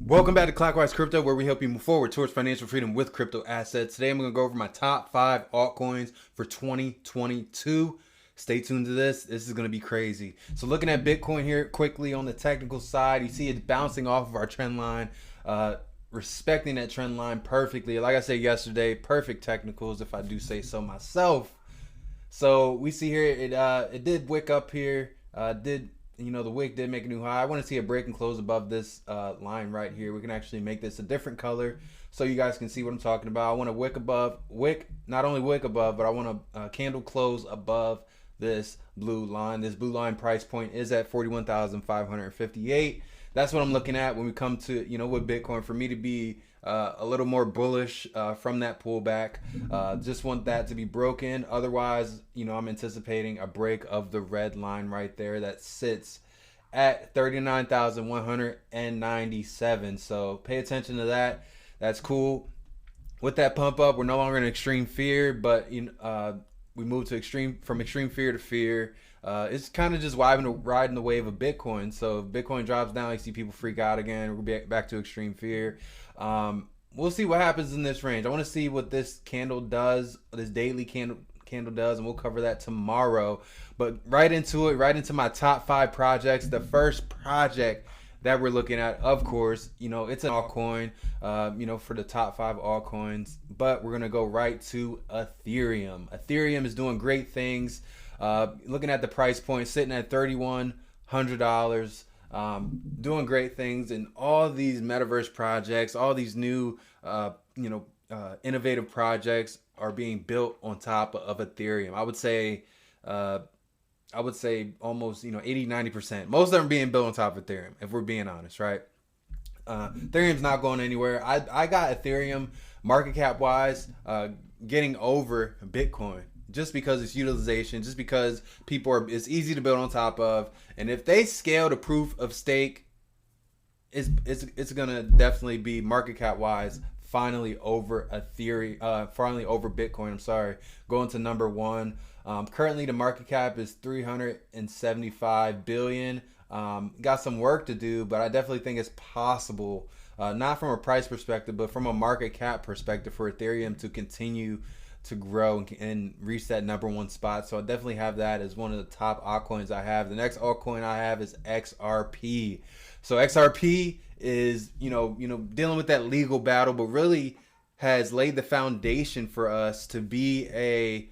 Welcome back to Clockwise Crypto, where we help you move forward towards financial freedom with crypto assets. Today I'm going to go over my top 5 altcoins for 2022. Stay tuned to this. This is going to be crazy. So looking at Bitcoin here quickly on the technical side, you see it bouncing off of our trend line, respecting that trend line perfectly. Like I said yesterday, perfect technicals if I do say so myself. So we see here it did wick up here, the wick did make a new high. I want to see a break and close above this line right here. We can actually make this a different color so you guys can see what I'm talking about. I want to not only wick above, but I want a candle close above this blue line. This blue line price point is at 41,558. That's what I'm looking at when we come to, with Bitcoin. For me to be a little more bullish from that pullback, just want that to be broken. Otherwise, I'm anticipating a break of the red line right there that sits at 39,197. So pay attention to that. That's cool. With that pump up, we're no longer in extreme fear, but we moved to from extreme fear to fear. It's kind of just riding the wave of Bitcoin. So if Bitcoin drops down, you see people freak out again. We're back to extreme fear. We'll see what happens in this range. I want to see what this candle does, this daily candle does, and we'll cover that tomorrow. But right into my top 5 projects. The first project that we're looking at, of course, it's an altcoin, for the top 5 altcoins. But we're going to go right to Ethereum. Ethereum is doing great things. Looking at the price point, sitting at $3,100, doing great things, and all these metaverse projects, all these new, innovative projects are being built on top of Ethereum. I would say almost, 80-90%. Most of them are being built on top of Ethereum, if we're being honest, right? Ethereum's not going anywhere. I got Ethereum market cap wise getting over Bitcoin, just because it's utilization, just because it's easy to build on top of. And if they scale to proof of stake, it's gonna definitely be market cap wise finally over Ethereum, finally over Bitcoin. I'm sorry, going to number 1. Currently the market cap is 375 billion. Got some work to do, but I definitely think it's possible, not from a price perspective, but from a market cap perspective, for Ethereum to continue to grow and reach that number 1 spot. So I definitely have that as one of the top altcoins I have. The next altcoin I have is XRP. So XRP is, dealing with that legal battle, but really has laid the foundation for us to be a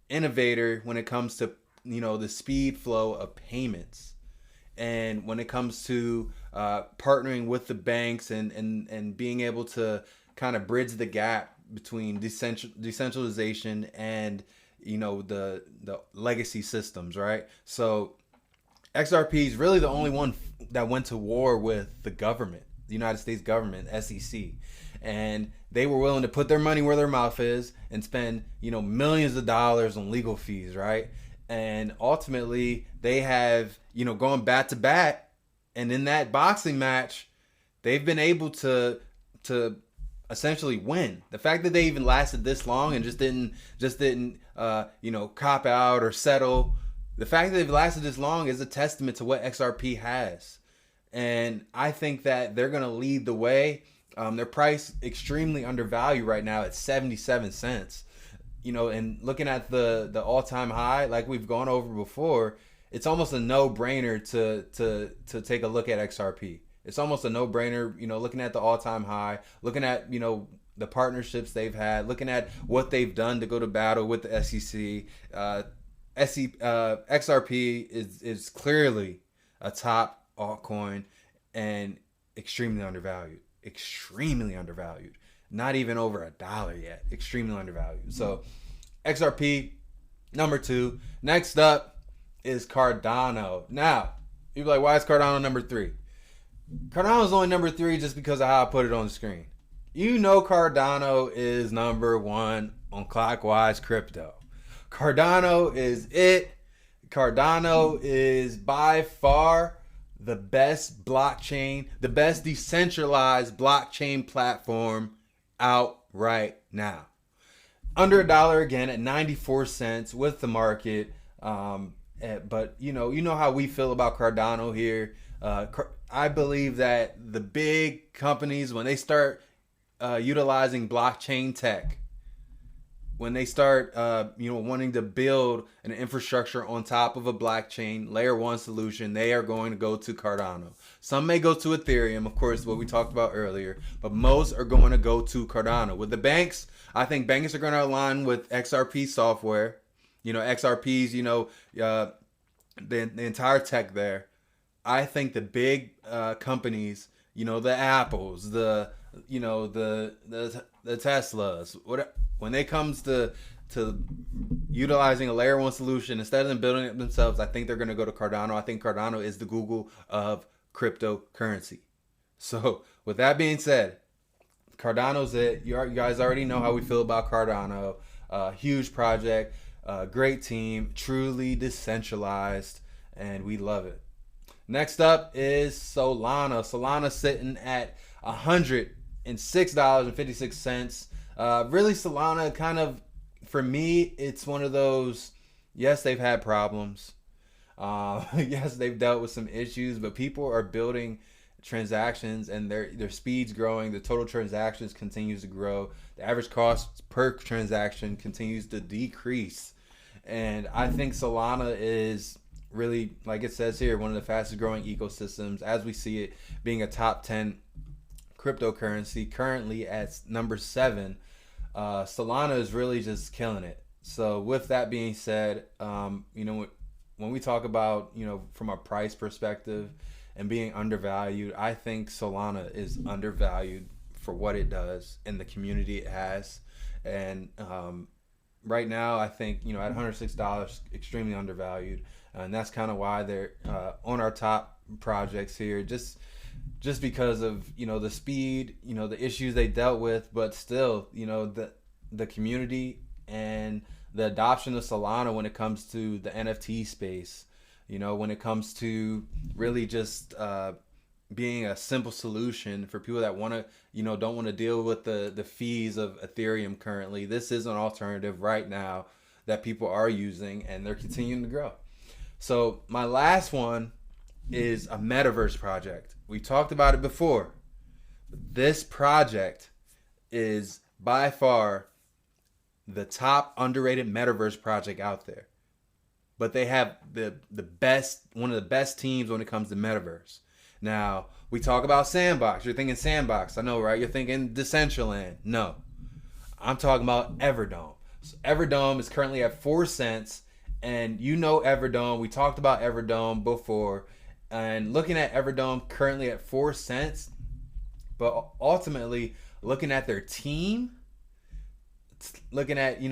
innovator when it comes to, the speed flow of payments. And when it comes to partnering with the banks and being able to kind of bridge the gap between decentralization and, the legacy systems, right? So XRP is really the only one that went to war with the government, the United States government, SEC. And they were willing to put their money where their mouth is and spend, millions of dollars on legal fees, right? And ultimately, they have, gone bat to bat, and in that boxing match, they've been able to essentially win. The fact that they even lasted this long and just didn't cop out or settle. The fact that they've lasted this long is a testament to what XRP has, and I think that they're gonna lead the way. Their price extremely undervalued right now at 77 cents. And looking at the all-time high, like we've gone over before, it's almost a no-brainer to take a look at XRP. It's almost a no-brainer, looking at the all-time high, looking at, the partnerships they've had, looking at what they've done to go to battle with the SEC. XRP is clearly a top altcoin and extremely undervalued. Not even over $1 yet. Extremely undervalued. So XRP, number 2. Next up is Cardano. Now, you'll be like, why is Cardano number 3? Cardano is only number 3 just because of how I put it on the screen. Cardano is number 1 on Clockwise Crypto. Cardano is it. Cardano is by far the best blockchain, the best decentralized blockchain platform out right now. Under $1 again at 94 cents with the market. But you know how we feel about Cardano here. I believe that the big companies, when they start utilizing blockchain tech, when they start wanting to build an infrastructure on top of a blockchain layer one solution, they are going to go to Cardano. Some may go to Ethereum, of course, what we talked about earlier, but most are going to go to Cardano. With the banks, I think banks are going to align with XRP software. XRP's, the entire tech there. I think the big companies, the Apples, the Teslas, when it comes to utilizing a layer one solution instead of them building it themselves, I think they're going to go to Cardano. I think Cardano is the Google of cryptocurrency. So with that being said, Cardano's it. You guys already know how we feel about Cardano. Huge project, great team, truly decentralized, and we love it. Next up is Solana. Solana sitting at $106.56. Really, Solana kind of, for me, it's one of those, yes, they've had problems. Yes, they've dealt with some issues, but people are building transactions and their speed's growing. The total transactions continues to grow. The average cost per transaction continues to decrease. And I think Solana is really, like it says here, one of the fastest growing ecosystems as we see it, being a top 10 cryptocurrency, currently at number 7. Solana is really just killing it. So with that being said, when we talk about, from a price perspective and being undervalued, I think Solana is undervalued for what it does and the community it has. And right now, I think, at $106, extremely undervalued. And that's kind of why they're on our top projects here, just because of, the speed, the issues they dealt with, but still, the community and the adoption of Solana when it comes to the NFT space, when it comes to really just being a simple solution for people that want to, don't want to deal with the fees of Ethereum currently. This is an alternative right now that people are using, and they're continuing to grow. So my last one is a metaverse project. We talked about it before. This project is by far the top underrated metaverse project out there. But they have one of the best teams when it comes to metaverse. Now, we talk about Sandbox. You're thinking Sandbox. I know, right? You're thinking Decentraland. No. I'm talking about Everdome. So Everdome is currently at 4 cents. And Everdome. We talked about Everdome before. And looking at Everdome currently at 4 cents. But ultimately, looking at their team, looking at,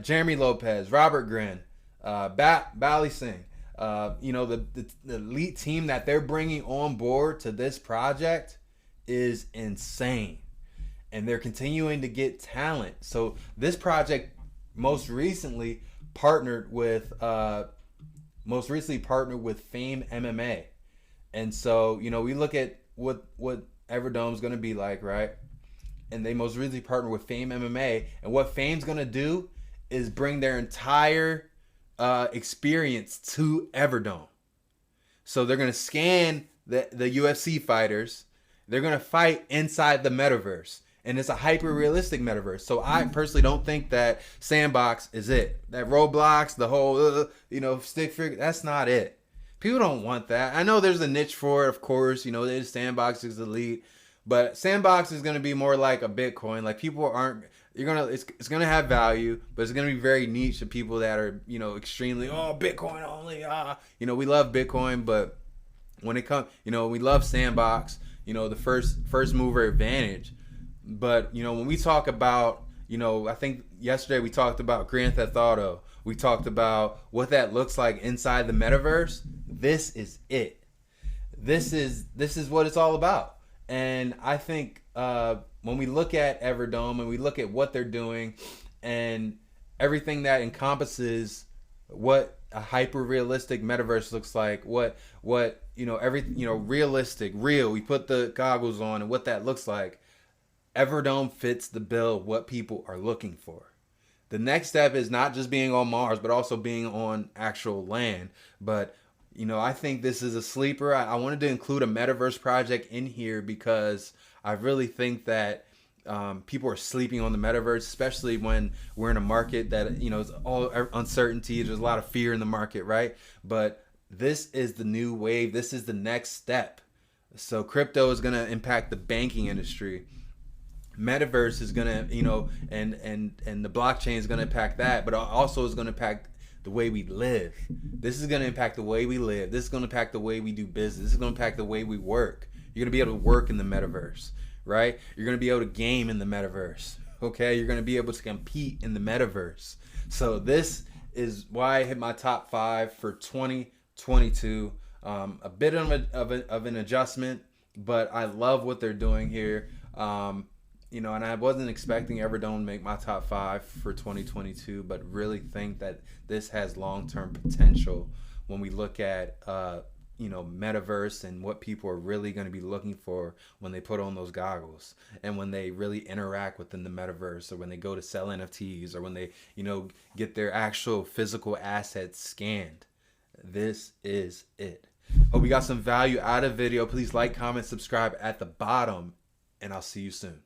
Jeremy Lopez, Robert Grin, Bally Singh, the elite team that they're bringing on board to this project is insane. And they're continuing to get talent. So this project most recently partnered with Fame MMA. And so, we look at what Everdome's going to be like, right? And they most recently partnered with Fame MMA. And what Fame's going to do is bring their entire experience to Everdome. So they're going to scan the UFC fighters. They're going to fight inside the metaverse. And it's a hyper-realistic metaverse. So I personally don't think that Sandbox is it. That Roblox, the whole, stick figure, that's not it. People don't want that. I know there's a niche for it, of course. Sandbox is elite. But Sandbox is going to be more like a Bitcoin. Like, people aren't, it's going to have value, but it's going to be very niche to people that are, extremely, Bitcoin only. We love Bitcoin, but when it comes, we love Sandbox, the first mover advantage. But, when we talk about, I think yesterday we talked about Grand Theft Auto. We talked about what that looks like inside the metaverse. This is it. This is what it's all about. And I think when we look at Everdome and we look at what they're doing and everything that encompasses what a hyper-realistic metaverse looks like, realistic, real, we put the goggles on and what that looks like, Everdome fits the bill of what people are looking for. The next step is not just being on Mars, but also being on actual land. But I think this is a sleeper. I wanted to include a metaverse project in here because I really think that people are sleeping on the metaverse, especially when we're in a market that is all uncertainty. There's a lot of fear in the market, right? But this is the new wave. This is the next step. So crypto is going to impact the banking industry. Metaverse is gonna, and the blockchain is gonna impact that, but also is gonna impact the way we live. This is gonna impact the way we live. This is gonna impact the way we do business. This is gonna impact the way we work. You're gonna be able to work in the metaverse, right? You're gonna be able to game in the metaverse. Okay, you're gonna be able to compete in the metaverse. So this is why I hit my top 5 for 2022. A bit of an adjustment, but I love what they're doing here. And I wasn't expecting Everdome to make my top 5 for 2022, but really think that this has long-term potential when we look at, metaverse and what people are really going to be looking for when they put on those goggles and when they really interact within the metaverse, or when they go to sell NFTs, or when they, get their actual physical assets scanned. This is it. Hope you got some value out of the video. Please like, comment, subscribe at the bottom, and I'll see you soon.